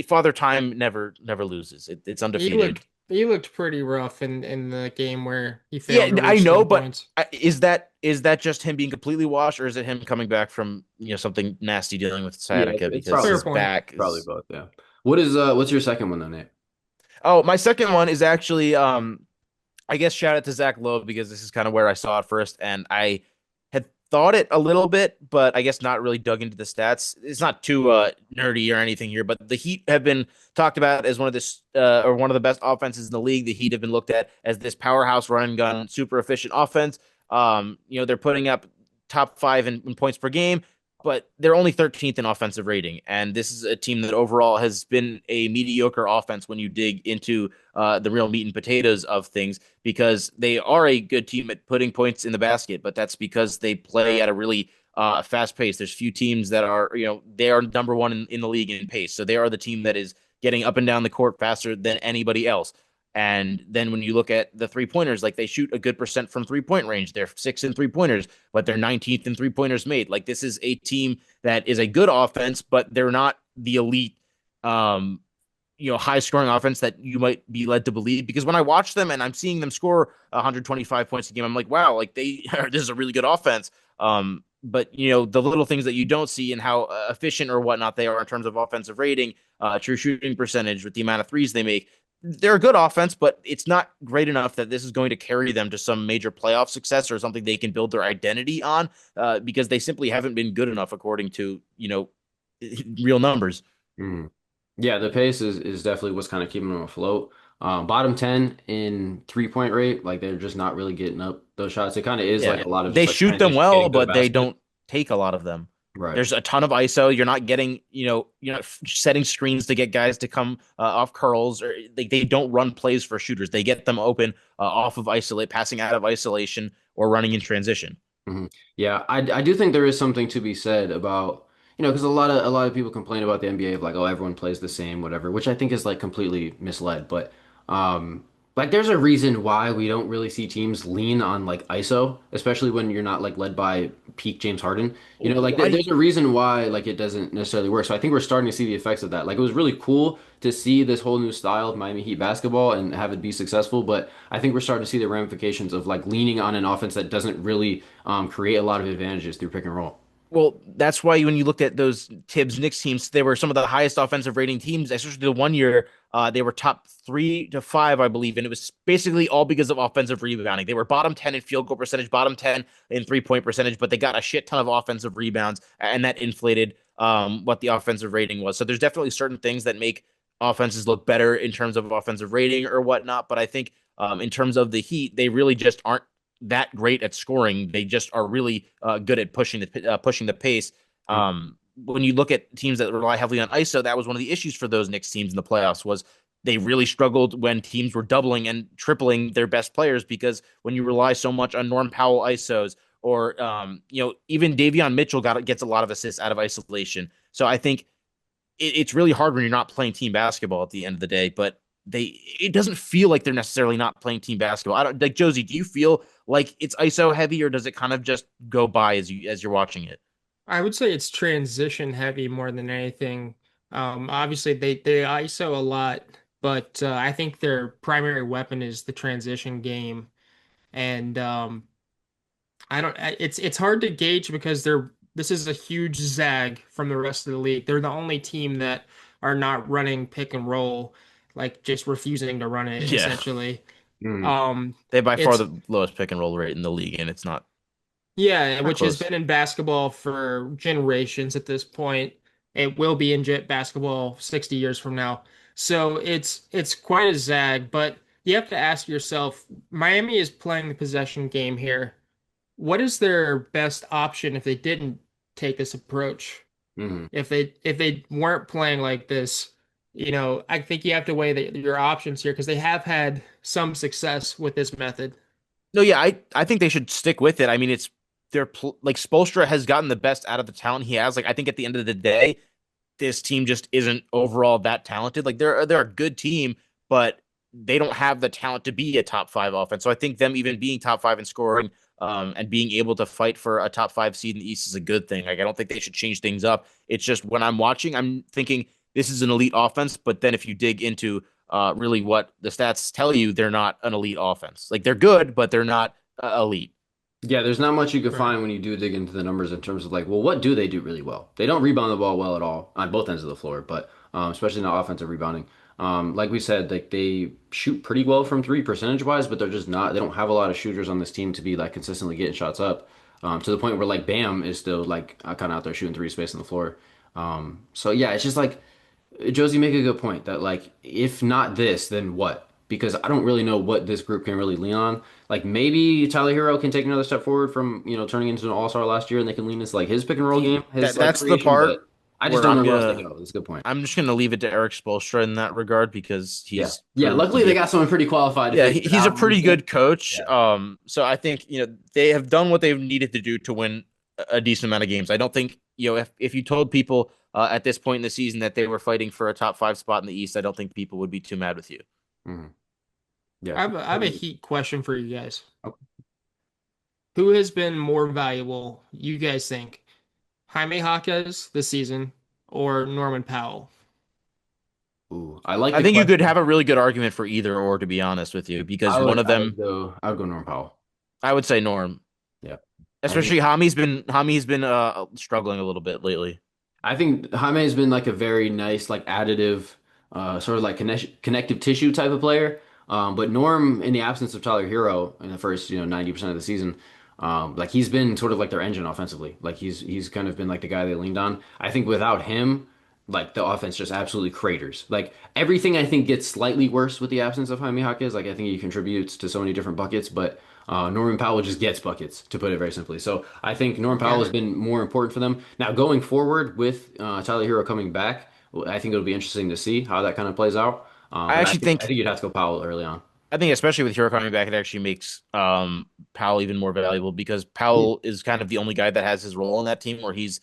Father Time never loses. It's he undefeated. looked pretty rough in the game where he Yeah, failed to I reach know, 10 but points. is that just him being completely washed, or is it him coming back from something nasty dealing with Yeah, sciatica it's because probably Fair his point. back probably is. both. Yeah. What's your second one though, Nate? Oh, my second one is actually I guess shout out to Zach Lowe because this is kind of where I saw it first, and I had thought it a little bit, but I guess not really dug into the stats. It's not too nerdy or anything here, but the Heat have been talked about as one of the best offenses in the league. The Heat have been looked at as this powerhouse run and gun, super efficient offense. They're putting up top five in points per game, but they're only 13th in offensive rating. And this is a team that overall has been a mediocre offense when you dig into the real meat and potatoes of things, because they are a good team at putting points in the basket, but that's because they play at a really fast pace. There's few teams that are, they are number one in the league in pace. So they are the team that is getting up and down the court faster than anybody else. And then when you look at the 3 pointers, like they shoot a good percent from 3 point range. They're six in 3 pointers, but they're 19th in 3 pointers made. Like this is a team that is a good offense, but they're not the elite, um, high scoring offense that you might be led to believe. Because when I watch them and I'm seeing them score 125 points a game, I'm like, wow, like this is a really good offense. But the little things that you don't see and how efficient or whatnot they are in terms of offensive rating, true shooting percentage with the amount of threes they make, they're a good offense, but it's not great enough that this is going to carry them to some major playoff success or something they can build their identity on, because they simply haven't been good enough according to real numbers. Mhm. Yeah, the pace is definitely what's kind of keeping them afloat. Bottom 10 in 3-point rate, like they're just not really getting up those shots. It kind of is like Yeah, a lot of they just like shoot them transition well, getting to the but they basket. don't take a lot of them. Right. There's a ton of ISO. You're not getting, you're not setting screens to get guys to come off curls, or they don't run plays for shooters. They get them open off of isolate, passing out of isolation or running in transition. hmm Yeah, I do think there is something to be said about, because a lot of people complain about the NBA of like, oh, everyone plays the same, whatever, which I think is like completely misled. But like there's a reason why we don't really see teams lean on like ISO, especially when you're not like led by peak James Harden. Like Why do you, there's a reason why like it doesn't necessarily work. So I think we're starting to see the effects of that. Like it was really cool to see this whole new style of Miami Heat basketball and have it be successful, but I think we're starting to see the ramifications of like leaning on an offense that doesn't really create a lot of advantages through pick and roll. Well, that's why when you looked at those Tibbs Knicks teams, they were some of the highest offensive rating teams, especially the one year. They were top 3 to 5, I believe, and it was basically all because of offensive rebounding. They were bottom 10 in field goal percentage, bottom 10 in 3 point percentage, but they got a shit ton of offensive rebounds, and that inflated what the offensive rating was. So there's definitely certain things that make offenses look better in terms of offensive rating or whatnot. But I think in terms of the Heat, they really just aren't that great at scoring. They just are really good at pushing the pace. Mhm. When you look at teams that rely heavily on ISO, that was one of the issues for those Knicks teams in the playoffs. Was they really struggled when teams were doubling and tripling their best players, because when you rely so much on Norm Powell ISOs, or even Davion Mitchell gets a lot of assists out of isolation. So I think it's really hard when you're not playing team basketball at the end of the day. But it doesn't feel like they're necessarily not playing team basketball. I don't like Josie. Do you feel like it's ISO heavy, or does it kind of just go by as you're watching it? I would say it's transition heavy more than anything. Obviously they ISO a lot, but I think their primary weapon is the transition game, and I don't. It's hard to gauge because this is a huge zag from the rest of the league. They're the only team that are not running pick and roll, like just refusing to run it Yeah, essentially. Mhm. Um, they by far it's the lowest pick and roll rate in the league, and it's not. Yeah, Not which has close. been in basketball for generations at this point. It will be in basketball 60 years from now. So it's quite a zag, but you have to ask yourself, Miami is playing the possession game here. What is their best option if they didn't take this approach? Hmm. If they weren't playing like this, I think you have to weigh your options here because they have had some success with this method. No, yeah, I think they should stick with it. I mean, it's like Spoelstra has gotten the best out of the talent he has. Like I think at the end of the day, this team just isn't overall that talented. Like they're a good team, but they don't have the talent to be a top five offense. So I think them even being top five in scoring, and being able to fight for a top five seed in the East is a good thing. Like I don't think they should change things up. It's just when I'm watching, I'm thinking this is an elite offense, but then if you dig into really what the stats tell you, they're not an elite offense. Like they're good, but they're not elite. Yeah, there's not much you can Right. find when you do dig into the numbers in terms of like, well, what do they do really well? They don't rebound the ball well at all on both ends of the floor, but especially in the offensive rebounding. Like we said, like they shoot pretty well from three percentage wise, but they're just not. They don't have a lot of shooters on this team to be like consistently getting shots up, to the point where like Bam is still like kind of out there shooting three space on the floor. So yeah, it's just like Josie make a good point that like if not this, then what? Because I don't really know what this group can really lean on. Like maybe Tyler Hero can take another step forward from turning into an all-star last year, and they can lean into like his pick and roll game, See, his that like that's the creation. part But I just where don't know where else they go. That's a good point. I'm just gonna leave it to Eric Spoelstra in that regard because Yeah, he's yeah. proved to Luckily, be they a got someone pretty qualified to yeah, figure it he's a out. pretty Honestly, good coach. yeah, So I think they have done what they've needed to do to win a decent amount of games. I don't think if you told people at this point in the season that they were fighting for a top five spot in the East, I don't think people would be too mad with you. hmm yeah. I have a Heat question for you guys. Okay. Who has been more valuable, you guys think? Jaime Jaquez this season or Norman Powell? Ooh, I like I the think you could question. have a really good argument for either or, to be honest with you, because one of I them, would go. I would go Norm Powell. I would say Norm, Yeah, I think. especially Hami's been struggling a little bit lately. I think Jaime has been like a very nice, like additive, sort of like connective tissue type of player. But Norm, in the absence of Tyler Hero in the first, 90% of the season, like he's been sort of like their engine offensively. Like he's kind of been like the guy they leaned on. I think without him, like the offense just absolutely craters. Like everything I think gets slightly worse with the absence of Jaime Jaquez. Like I think he contributes to so many different buckets, but Norman Powell just gets buckets, to put it very simply. So I think Norman Powell has Yeah. been more important for them. Now going forward with Tyler Hero coming back, I think it'll be interesting to see how that kind of plays out. I But actually I think you'd have to go Powell early on. I think especially with Hero coming back, it actually makes Powell even more valuable because Yeah. Powell is kind of the only guy that has his role in that team where he's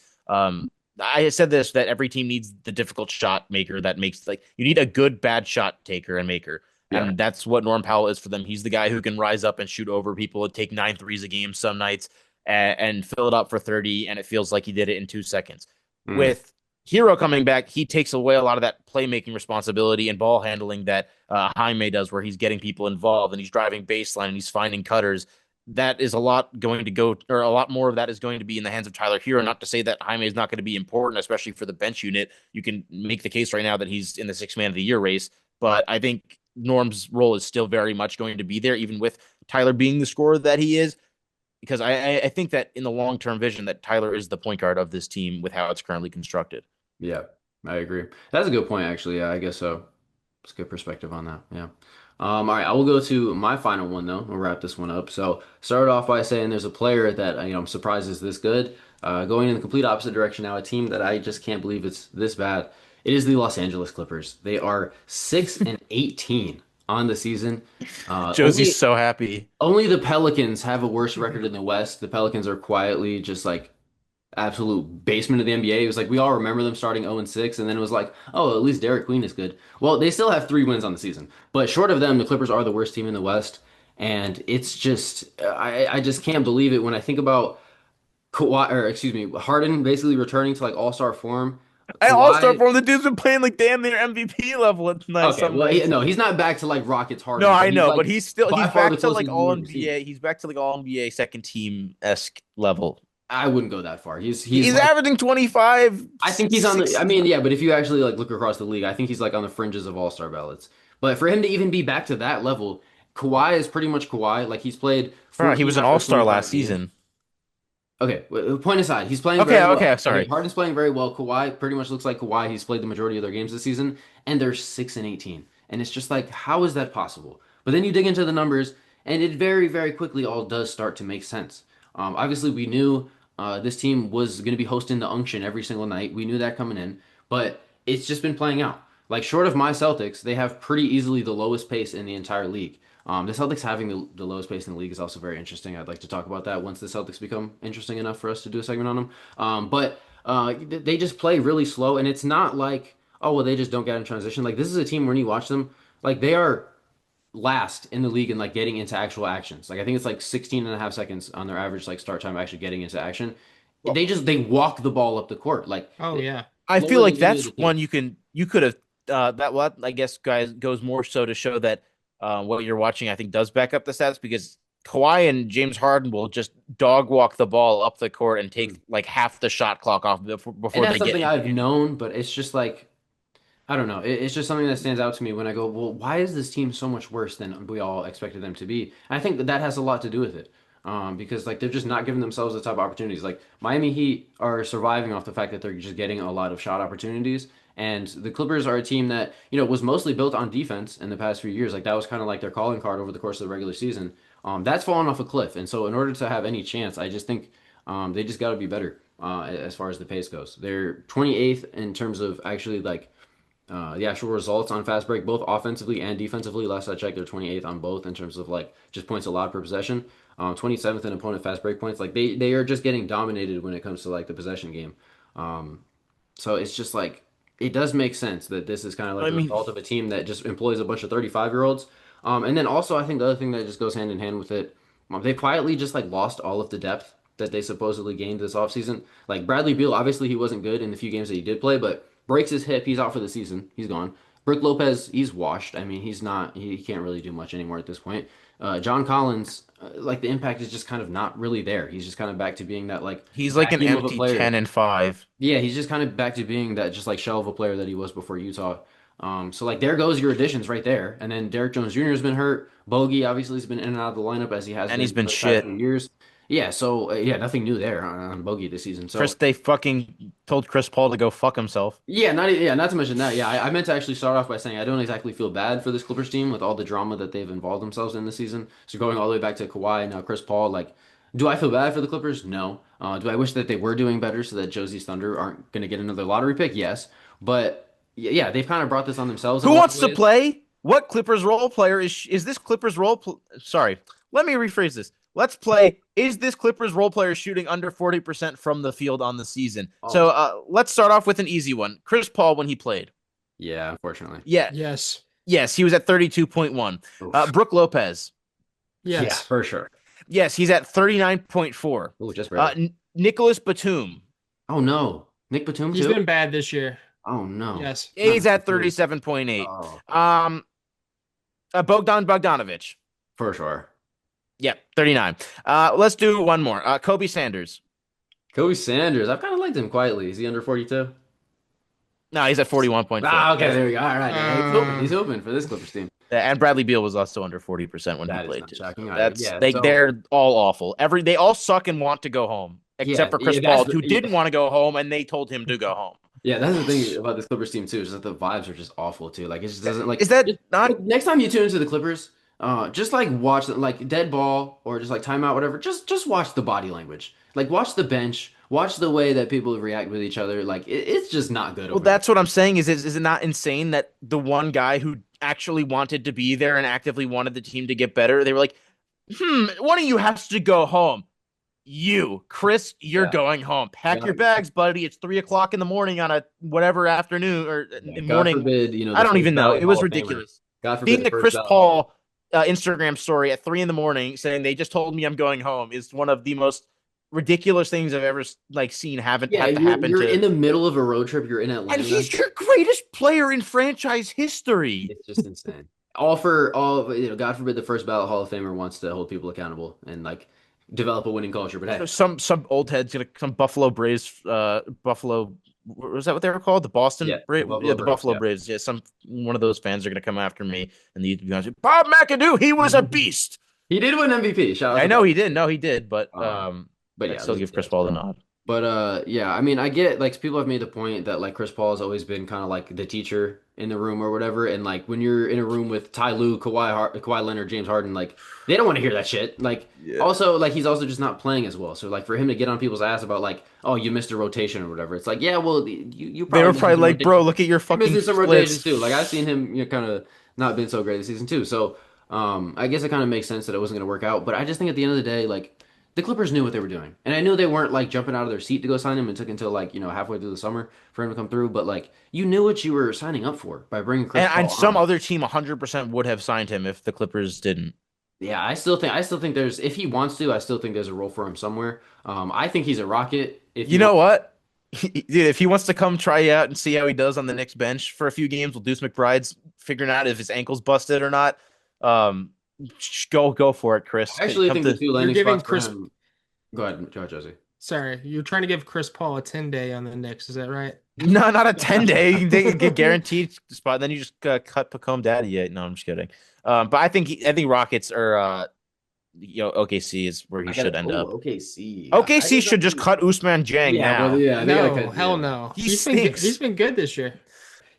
I said this that every team needs the difficult shot maker that makes like you need a good bad shot taker and maker. Yeah. And that's what Norm Powell is for them. He's the guy who can rise up and shoot over people and take 9 threes a game some nights and fill it up for 30, and it feels like he did it in 2 seconds. Mm. With Hero coming back, he takes away a lot of that playmaking responsibility and ball handling that Jaime does, where he's getting people involved and he's driving baseline and he's finding cutters. That is a lot going to go, or a lot more of that is going to be in the hands of Tyler Hero. Not to say that Jaime is not going to be important, especially for the bench unit. You can make the case right now that he's in the six man of the year race, but I think Norm's role is still very much going to be there, even with Tyler being the scorer that he is. Because I think that in the long term vision, that Tyler is the point guard of this team with how it's currently constructed. Yeah, I agree. That's a good point, actually. Yeah, I guess so. It's a good perspective on that. Yeah. All right, I will go to my final one though. We'll wrap this one up. So, start off by saying there's a player that I'm surprised is this good. Going in the complete opposite direction now, a team that I just can't believe it's this bad. It is the Los Angeles Clippers. They are 6-18 on the season. Josie's so happy. Only the Pelicans have a worse record in the West. The Pelicans are quietly just like absolute basement of the NBA. It was like we all remember them starting 0-6, and then it was like, oh, at least Derek Queen is good. Well, they still have 3 wins on the season, but short of them, the Clippers are the worst team in the West, and it's just I just can't believe it when I think about Kawhi, or excuse me, Harden basically returning to like All-Star form. All star Kawhi, form. The dude's been playing like damn near MVP level at night okay, some well, nights. no, he's not back to like Rockets No, Harden, but I he's know, like but he's by far the back to closest like we've all ever seen. NBA. He's back to like all NBA second team esque level. I wouldn't go that far. He's He's like averaging 25, I think he's on the. I 6. mean, yeah, but if you actually like look across the league, I think he's like on the fringes of all-star ballots. But for him to even be back to that level, Kawhi is pretty much Kawhi. Like he's played Bro, he 14 was an out of all the star 25 last games. season. Okay, point aside, he's playing Okay, very okay, well. Okay, sorry. Harden's playing very well. Kawhi pretty much looks like Kawhi. He's played the majority of their games this season, and they're 6-18. And it's just like, how is that possible? But then you dig into the numbers, and it very, very quickly all does start to make sense. Obviously, we knew this team was going to be hosting the unction every single night. We knew that coming in, but it's just been playing out. Like, short of my Celtics, they have pretty easily the lowest pace in the entire league. The Celtics having the lowest pace in the league is also very interesting. I'd like to talk about that once the Celtics become interesting enough for us to do a segment on them. But they just play really slow, and it's not like, oh, well, they just don't get in transition. Like, this is a team when you watch them, like, they are last in the league in like getting into actual actions. Like, I think it's like 16 and a half seconds on their average like start time actually getting into action. Well, They walk the ball up the court like Oh yeah. I feel slower like than any that's other team. one you could have that well I guess guys goes more so to show that what you're watching I think does back up the stats because Kawhi and James Harden will just dog walk the ball up the court and take like half the shot clock off And before that's they get something into I've any. known, but it's just like I don't know. It's just something that stands out to me when I go, well, why is this team so much worse than we all expected them to be? And I think that that has a lot to do with it. Because like they're just not giving themselves the type of opportunities. Like Miami Heat are surviving off the fact that they're just getting a lot of shot opportunities, and the Clippers are a team that was mostly built on defense in the past few years. Like that was kind of like their calling card over the course of the regular season. That's fallen off a cliff, and so in order to have any chance, I just think they just got to be better as far as the pace goes. They're 28th in terms of actually like the actual results on fast break, both offensively and defensively. Last I checked, they're 28th on both in terms of like just points allowed per possession. 27th in opponent fast break points. Like they are just getting dominated when it comes to like the possession game. Um, so it's just like it does make sense that this is kind of like I the mean, result of a team that just employs a bunch of 35-year-olds. And then also I think the other thing that just goes hand in hand with it, they quietly just like lost all of the depth that they supposedly gained this offseason. Like Bradley Beal, obviously he wasn't good in the few games that he did play, but breaks his hip, he's out for the season. He's gone. Brook Lopez, he's washed. I mean, he's not. He can't really do much anymore at this point. John Collins, like the impact is just kind of not really there. He's just kind of back to being that like he's like an vacuum of a empty player. 10 and 5. Yeah, he's just kind of back to being that just like shell of a player that he was before Utah. So like there goes your additions right there. And then Derrick Jones Jr. has been hurt. Bogey obviously has been in and out of the lineup as he has And been he's been for the past shit. few years. Yeah, so yeah, nothing new there on Bogey this season. Chris, So they fucking told Chris Paul to go fuck himself. not to mention that. Yeah, I meant to actually start off by saying I don't exactly feel bad for this Clippers team with all the drama that they've involved themselves in this season. So going all the way back to Kawhi and now Chris Paul, like, do I feel bad for the Clippers? No. Do I wish that they were doing better so that Josie's Thunder aren't going to get another lottery pick? Yes. But yeah, they've kind of brought this on themselves in Who a lot of wants to ways. play? What Clippers role player is this Clippers Sorry, let me rephrase this. Let's play. Is this Clippers role player shooting under 40% from the field on the season? Oh, So let's start off with an easy one. Chris Paul when he played. yeah, unfortunately. Yeah, Yes. yes, he was at 32.1. Oof. Brook Lopez. Yeah, Yes. for sure. Yes, he's at 39.4. Ooh, just barely. Nicholas Batum. Oh no, Nick Batum He's too. been bad this year. Oh no, Yes. not He's Nick at Batum. 37.8. Oh, Um, Bogdan Bogdanovich. for sure. Yep, 39. Let's do one more. Kobe Sanders. Kobe Sanders. I've kind of liked him quietly. Is he under 42? No, he's at 41.4. Ah, okay, there we go. All right, yeah, he's open. He's Um, open for this Clippers team. And Bradley Beal was also under 40% when he That is played not too. So shocking either. that's Yeah, so they're all awful. They all suck and want to go home, except for Chris that's Paul, who didn't want to go home, and they told him to go home. yeah, that's the thing about this Clippers team too, is that the vibes are just awful too. Like it just doesn't Is like that just, not? like, next time you tune into the Clippers, just like watch like dead ball or just like timeout, whatever. Just watch the body language. Like watch the bench, watch the way that people react with each other. Like it's just not good Well, over there. that's what I'm saying. Is it not insane that the one guy who actually wanted to be there and actively wanted the team to get better, they were like, one of you has to go home. You, Chris, you're Yeah. going home. Pack your God, bags, buddy. It's 3 o'clock in the morning on a whatever afternoon or yeah, God morning. forbid, I the don't first even know. ballot It was Hall of Famer. ridiculous. God forbid Seeing the the first Chris ballot Hall. Paul Instagram story at 3 in the morning saying they just told me I'm going home is one of the most ridiculous things I've ever like seen haven't Yeah, have to happen you're to. in the middle of a road trip. You're in And Atlanta. he's your greatest player in franchise history. It's just insane. All for all, God forbid the first ballot Hall of Famer wants to hold people accountable and like develop a winning culture. But hey, So some old heads gonna some Buffalo Braves Buffalo was that what they were called? The yeah, Boston the Braves? Buffalo Yeah, the Braves, Buffalo yeah. Braves. Yeah, some one of those fans are gonna come after me and the be honest, Bob McAdoo, he was a beast. He did win MVP. Shout out I to know Bob. he did. No, he did, but Um, But I'd yeah, still this, give yeah, Chris Paul the nod. but yeah, I mean, I get like people have made the point that like Chris Paul has always been kind of like the teacher in the room or whatever, and like when you're in a room with Ty Lue, Kawhi Leonard, James Harden, like they don't want to hear that shit. Like Yeah. also like he's also just not playing as well. So like for him to get on people's ass about like oh you missed a rotation or whatever, it's like yeah, well you They probably were missing probably some like, bro, rotations. look at your You're fucking missing some rotations splits. too. Like I've seen him kind of not been so great this season too. So I guess it kind of makes sense that it wasn't going to work out. But I just think at the end of the day like the Clippers knew what they were doing. And I knew they weren't like jumping out of their seat to go sign him. It took until like, halfway through the summer for him to come through. But like, you knew what you were signing up for by bringing Chris And Paul some on. other team 100% would have signed him if the Clippers didn't. Yeah, I still think there's, if he wants to, I still think there's a role for him somewhere. I think he's a Rocket if he You know wants. what? Dude, if he wants to come try out and see how he does on the Knicks bench for a few games while Deuce McBride's figuring out if his ankle's busted or not, um, go for it, Chris. I actually Come think the to two You're landing giving spots for Chris, him. Go ahead, Josie. sorry, you're trying to give Chris Paul a 10-day on the Knicks. Is that right? no, not a 10-day. You can get guaranteed spot. Then you just cut Pacome Daddy. Yeah, no, I'm just kidding. But I think Rockets are OKC is where he I got should it. end Oh, up. okay, see. I OKC did not should just think. cut Usman Jang Yeah, well, now. yeah, they gotta No, cut. hell Yeah. no. He He's stinks. been good this year.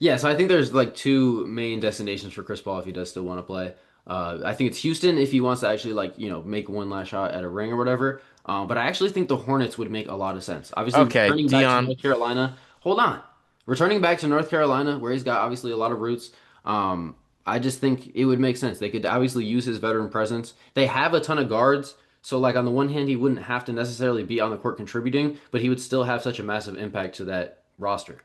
Yeah, so I think there's like two main destinations for Chris Paul if he does still want to play. I think it's Houston if he wants to actually like make one last shot at a ring or whatever. But I actually think the Hornets would make a lot of sense. Obviously, Okay, returning back to Dion. North Carolina. Hold on, returning back to North Carolina where he's got obviously a lot of roots. I just think it would make sense. They could obviously use his veteran presence. They have a ton of guards. So like on the one hand, he wouldn't have to necessarily be on the court contributing, but he would still have such a massive impact to that roster.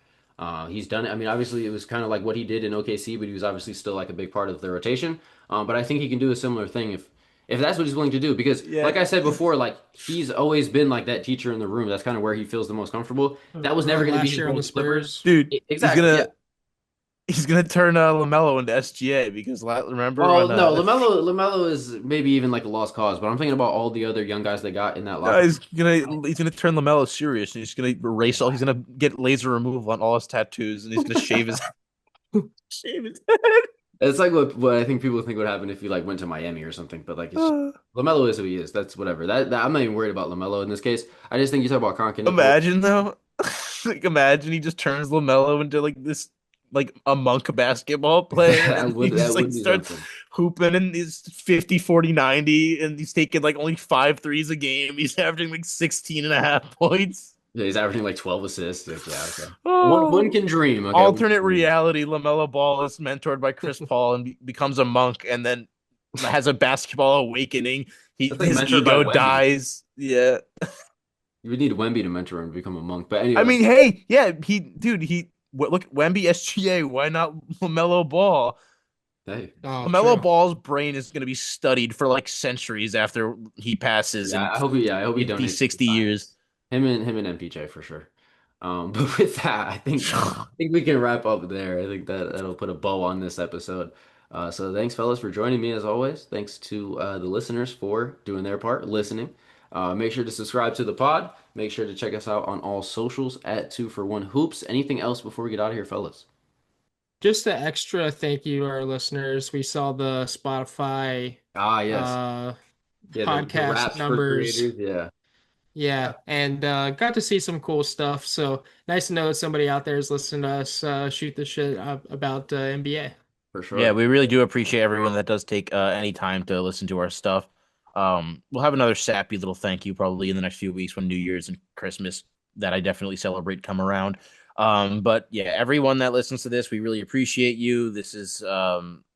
He's done it. I mean, obviously, it was kind of like what he did in OKC, but he was obviously still like a big part of the rotation. But I think he can do a similar thing if that's what he's willing to do. Because, Yeah. like I said before, like he's always been like that teacher in the room. That's kind of where he feels the most comfortable. That was never going to be Last his year role on the with the Clippers. Spurs. Dude, Exactly. Yeah. he's gonna turn Lamelo into SGA because remember Oh on no, Lamelo is maybe even like a lost cause. But I'm thinking about all the other young guys they got in that no, locker he's gonna turn Lamelo serious and he's gonna erase all. He's gonna get laser removal on all his tattoos and he's gonna shave his shave his It's like what I think people think would happen if he like went to Miami or something, but like it's head. LaMelo is who he is. That's whatever. That I'm not even worried about LaMelo in this case. I just think you talk about Nicole. Imagine though, like imagine he just turns Lamelo into like this, like a monk basketball player, and he That just like would be starts something. hooping and he's 50, 40, 90, and he's taking like only 5 threes a game. He's averaging like 16 and a half points. Yeah, he's averaging like 12 assists. Like, yeah, okay. One Oh, can dream. Okay, one alternate can dream. reality. Lamelo Ball is mentored by Chris Paul and becomes a monk, and then has a basketball awakening. That's like His mentored by ego Wemby. dies. Yeah. You would need Wemby to mentor him to become a monk. But I anyway, mean, hey, yeah, look, Wemby SGA. Why not Lamelo Ball? hey, Oh, Lamelo true. Ball's brain is going to be studied for like centuries after he passes in yeah, I hope he 50, donates to the 60 science. years. Him and MPJ for sure. But with that, I think we can wrap up there. I think that'll put a bow on this episode. So thanks, fellas, for joining me as always. Thanks to the listeners for doing their part, listening. Make sure to subscribe to the pod. Make sure to check us out on all socials at 2for1hoops. Anything else before we get out of here, fellas? Just an extra thank you to our listeners. We saw the Spotify Ah, yes. uh Yeah, the podcast raps for numbers. creators. Yeah, Yeah, and got to see some cool stuff. So nice to know that somebody out there is listening to us shoot the shit about NBA. for Yeah, sure. we really do appreciate everyone that does take any time to listen to our stuff. We'll have another sappy little thank you probably in the next few weeks when New Year's and Christmas that I definitely celebrate come around. But yeah, everyone that listens to this, we really appreciate you. This is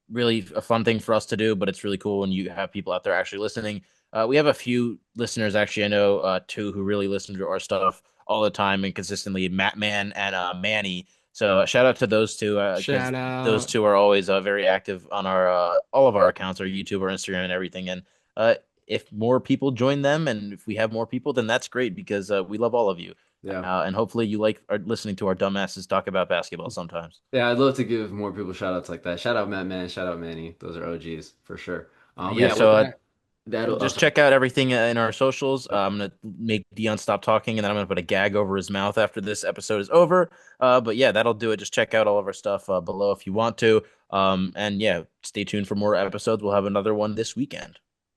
really a fun thing for us to do, but it's really cool when you have people out there actually listening. We have a few listeners, actually. I know two who really listen to our stuff all the time and consistently, Matt Man and Manny. So shout out to those two because Shout those out. two are always very active on our all of our accounts, our YouTube, our Instagram, and everything. And uh, if more people join them, and if we have more people, then that's great because we love all of you. Yeah. And hopefully you like listening to our dumbasses talk about basketball sometimes. Yeah, I'd love to give more people shout outs like that. Shout out Matt Man, shout out Manny. Those are OGs for sure. But Yeah, yeah, with so that, that'll just check out everything in our socials. I'm gonna make Dion stop talking, and then I'm gonna put a gag over his mouth after this episode is over. But yeah, that'll do it. Just check out all of our stuff below if you want to. And yeah, stay tuned for more episodes. We'll have another one this weekend.